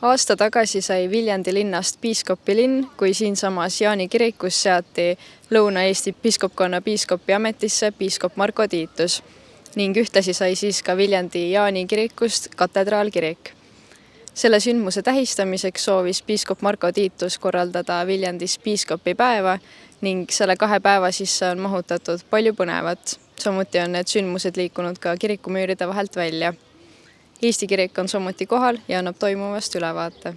Aasta tagasi sai Viljandi linnast piiskopilinn, kui siinsamas Jaani kirikus seati Lõuna-Eesti piiskopkonna piiskopi ametisse piiskop Marko Tiitus ning ühtlasi sai siis ka Viljandi Jaani kirikust katedraalkirik. Selle sündmuse tähistamiseks soovis piiskop Marko Tiitus korraldada Viljandis piiskopipäeva ning selle 2 päeva sisse on mahutatud palju põnevat. Samuti on need sündmused liikunud ka kirikumüüride vahelt välja. Eesti kirik on samuti kohal ja annab toimuvast ülevaate.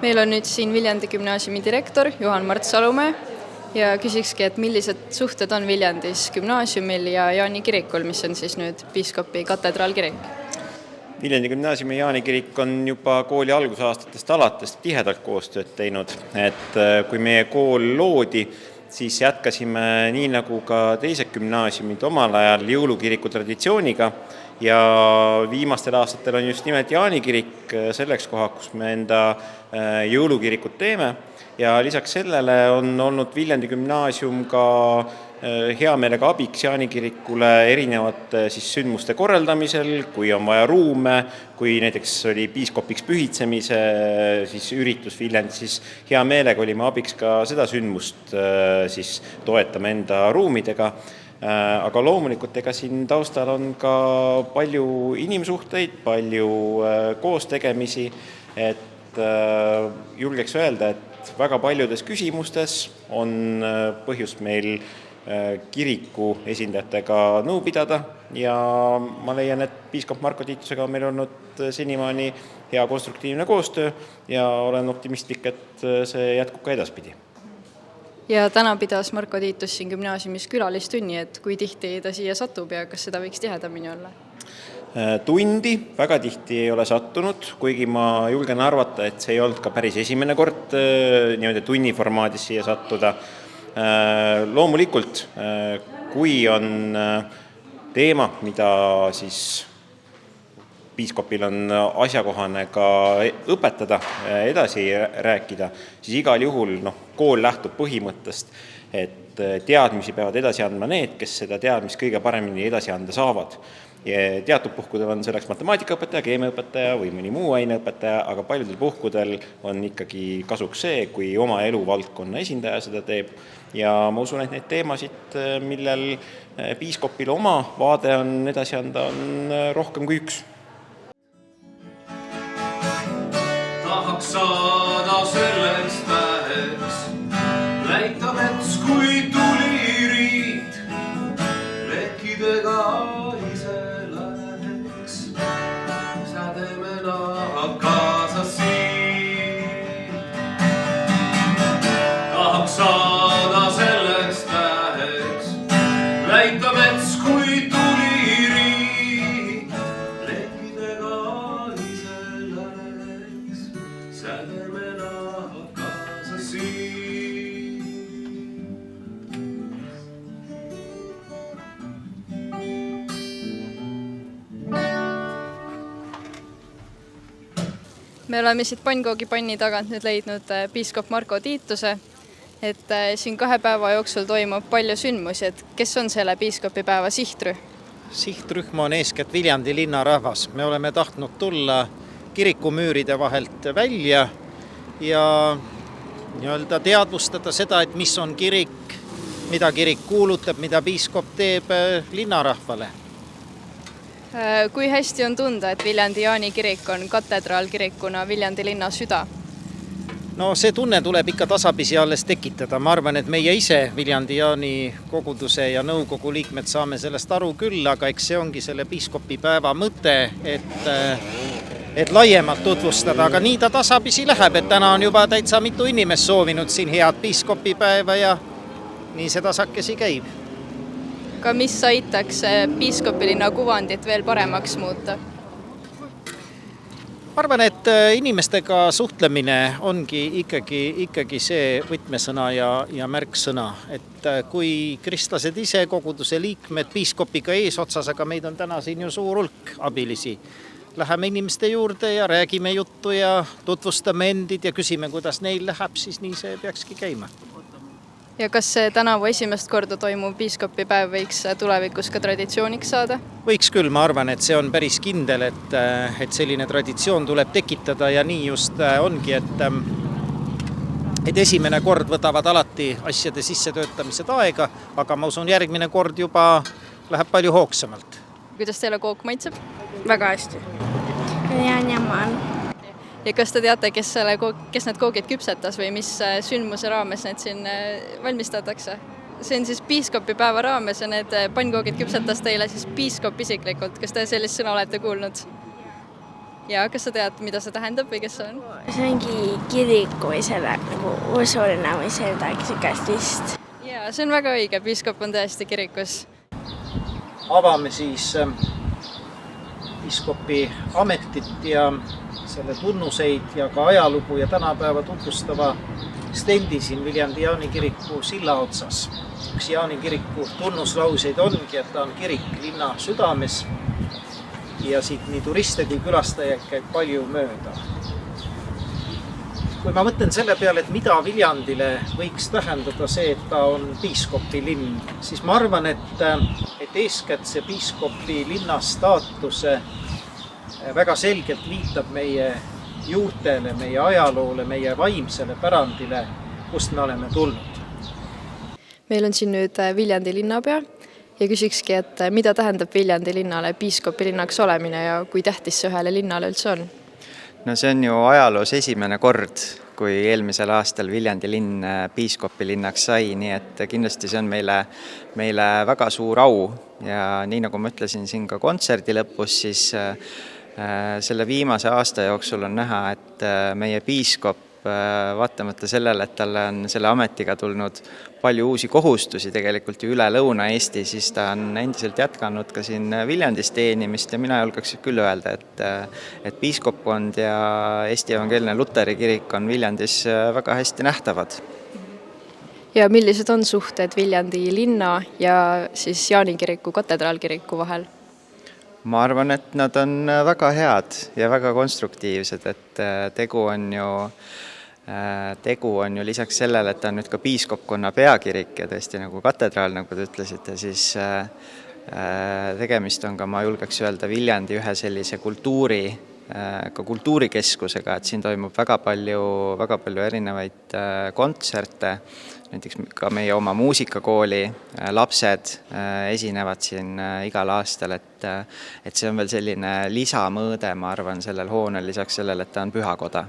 Meil on nüüd siin Viljandi gümnaasiumi direktor Juhan-Mart Salumäe ja küsikski, et millised suhted on Viljandis gümnaasiumil ja Jaani kirikul, mis on siis nüüd piiskopi katedraalkirik? Viljandi gümnaasiumi Jaani kirik on juba kooli algusaastatest alates tihedalt koostööd teinud. Et kui meie kool loodi, siis jätkasime nii nagu ka teised gümnaasiumid omal ajal jõulukiriku traditsiooniga ja viimastel aastatel on just nimelt Jaani kirik selleks kohaks, kus me enda jõulukirikut teeme ja lisaks sellele on olnud Viljandi gümnaasium ka hea meelega abiks Jaani kirikule erinevate sündmuste korraldamisel, kui on vaja ruume, kui näiteks oli piiskopiks pühitsemise üritus Viljandis, siis hea meelega olime abiks ka seda sündmust toetame enda ruumidega. Aga loomulikult ega siin taustal on ka palju inimsuhteid, palju koostegemisi, et julgeks öelda, et väga paljudes küsimustes on põhjust meil kiriku esindajatega nõu pidada ja ma leian, et piiskop Marko Tiitusega on meil olnud senimaani hea konstruktiivne koostöö ja olen optimistlik, et see jätkub ka edaspidi. Ja täna pidas Marko Tiitus siin gümnaasiumis külalistunni, et kui tihti ta siia satub ja kas seda võiks tihedamini olla? Tundi väga tihti ei ole sattunud, kuigi ma julgen arvata, et see ei olnud ka päris esimene kord tunni formaadis siia sattuda. Loomulikult, kui on teema, mida piiskopil on asjakohane ka õpetada, edasi rääkida, siis igal juhul kool lähtub põhimõttest, et teadmisi peavad edasi andma need, kes seda teadmist kõige paremini edasi anda saavad. Ja teatud puhkudel on selleks matemaatikaõpetaja, keemiaõpetaja või mõni muu aineõpetaja, aga paljudel puhkudel on ikkagi kasuks see, kui oma eluvaldkonna esindaja seda teeb. Ja ma usun, et neid teemasid, millel piiskopil oma vaade on edasi anda, on rohkem kui üks. Tahaks saada sellest päeveks, näita mets kui tuliriid, lekkidega ise läheks, sädemena kaasa siin. Tahaks saada sellest päeveks, näita mets kui tuliriid, lekkidega ise läheks, sädemena kaasa siin. Me oleme siit pannkoogipanni tagant nüüd leidnud piiskop Marko Tiituse, et siin 2 päeva jooksul toimub palju sündmusi, et kes on selle piiskopipäeva sihtrühm? Sihtrühm on eeskätt Viljandi linnarahvas. Me oleme tahtnud tulla kirikumüüride vahelt välja ja teadvustada seda, et mis on kirik, mida kirik kuulutab, mida piiskop teeb linnarahvale. Kui hästi on tunda, et Viljandi Jaani kirik on katedraalkirikuna Viljandi linna süda? No see tunne tuleb ikka tasapisi alles tekitada. Ma arvan, et meie ise Viljandi Jaani koguduse ja nõukogu liikmed saame sellest aru küll, aga eks see ongi selle piiskopipäeva mõte, et laiemalt tutvustada, aga nii ta tasapisi läheb, et täna on juba täitsa mitu inimest soovinud siin head piiskopipäeva ja nii see tasakesi käib. aga mis aitaks piiskopilinna kuvandit veel paremaks muuta? Ma arvan, et inimestega suhtlemine ongi ikkagi see võtmesõna ja märksõna, et kui kristlased ise, koguduse liikmed, piiskopiga eesotsas, aga meid on täna siin ju suur hulk abilisi, läheme inimeste juurde ja räägime juttu ja tutvustame endid ja küsime, kuidas neil läheb, siis nii see peakski käima. Ja kas see tänavu esimest korda toimuv piiskopipäev võiks tulevikus ka traditsiooniks saada? Võiks küll, ma arvan, et see on päris kindel, et selline traditsioon tuleb tekitada ja nii just ongi, et esimene kord võtavad alati asjade sissetöötamised aega, aga ma usun, järgmine kord juba läheb palju hoogsamalt. Kuidas teile kook maitseb? Väga hästi. Ja nõman. Ja kas te teate, kes need koogid küpsetas või mis sündmuse raames need siin valmistatakse? See on siis piiskopipäeva raames ja need pannkoogid küpsetas teile siis piiskop isiklikult. Kas te sellist sõna olete kuulnud? Ja kas sa tead, mida see tähendab või kes see on? See ongi kiriku või selle nagu usuline või midagi sükest vist. Ja, see on väga õige. Piiskop on tõesti kirikus. Avame siis piiskopi ametit ja selle tunnuseid ja ka ajalugu ja tänapäeva tutvustava stendi siin Viljandi Jaani kiriku silla otsas. Üks Jaani kiriku tunnuslauseid ongi, et ta on kirik linna südames ja siit nii turiste kui külastajaid käib palju mööda. Kui ma mõtlen selle peale, et mida Viljandile võiks tähendada see, et ta on piiskopi linn, siis ma arvan, et eeskätt see piiskopi linna staatuse väga selgelt viitab meie juurtele, meie ajaloole, meie vaimsele pärandile, kust me oleme tulnud. Meil on siin nüüd Viljandi linnapea ja küsikski, et mida tähendab Viljandi linnale piiskopi linnaks olemine ja kui tähtis see ühele linnale üldse on? No see on ju ajaloos esimene kord, kui eelmisel aastal Viljandi linn piiskopi linnaks sai, nii et kindlasti see on meile väga suur au ja nii nagu ma ütlesin siin ka kontserdi lõpus, siis selle viimase aasta jooksul on näha, et meie piiskop vaatamata sellele, et talle on selle ametiga tulnud palju uusi kohustusi tegelikult ju üle Lõuna-Eesti, siis ta on endiselt jätkanud ka siin Viljandis teenimist ja mina julgeks küll öelda, et piiskopkond ja Eesti Evangeelne Luteri kirik on Viljandis väga hästi nähtavad. Ja millised on suhted Viljandi linna ja siis Jaani kiriku, katedraalkiriku vahel? Ma arvan, et nad on väga head ja väga konstruktiivsed, et tegu on ju lisaks sellele, et ta on nüüd ka piiskopkonna peakirik ja tõesti nagu katedraal, nagu te ütlesite, siis tegemist on ka, ma julgeks öelda, Viljandi ühe sellise kultuurikeskusega, et siin toimub väga palju erinevaid kontserte, näiteks ka meie oma muusikakooli lapsed esinevad siin igal aastal, et see on veel selline lisamõõde, ma arvan, sellel hoonel lisaks sellele, et ta on pühakoda.